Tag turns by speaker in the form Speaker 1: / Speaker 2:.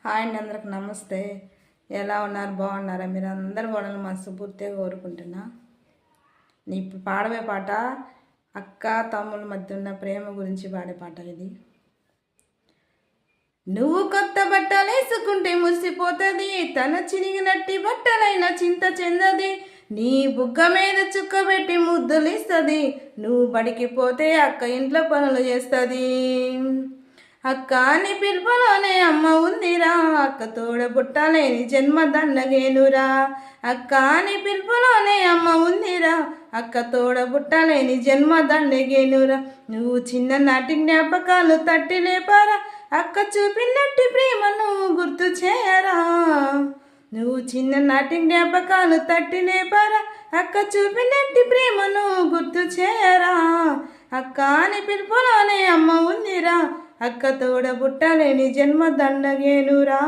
Speaker 1: Hi అండి, అందరికి నమస్తే. ఎలా ఉన్నారు? బాగున్నారా? మీరు అందరు బాగున్నారు మనస్ఫూర్తిగా కోరుకుంటున్నా. నీ ఇప్పుడు పాడవే పాట అక్క తమ్ముల మధ్య ఉన్న ప్రేమ గురించి పాడే పాట ఇది. నువ్వు కొత్త బట్టలు వేసుకుంటే మురిసిపోతుంది, తన చినిగినట్టి బట్టలైన చింత చెందది, నీ బుగ్గ మీద చుక్కబెట్టి ముద్దులు ఇస్తుంది, నువ్వు బడికి పోతే అక్క ఇంట్లో పనులు చేస్తుంది. అక్క అని పిలుపులోనే అమ్మ ఉందిరా, అక్క తోడ పుట్టలేని జన్మ దండగేనురా. అక్క అని పిలుపులోనే అమ్మ ఉందిరా, అక్క తోడ పుట్టలేని జన్మ దండగేనురా. నువ్వు చిన్ననాటి జ్ఞాపకాలు తట్టి లేపారా, అక్క చూపినట్టి ప్రేమను గుర్తు చేయరా. నువ్వు చిన్ననాటి జ్ఞాపకాలు తట్టి లేపారా, అక్క చూపినట్టి ప్రేమను గుర్తు చేయరా. అక్క అని పిలుపులోనే అమ్మ ఉందిరా, అక్క తోడ పుట్టలేని జన్మ దండగేనురా.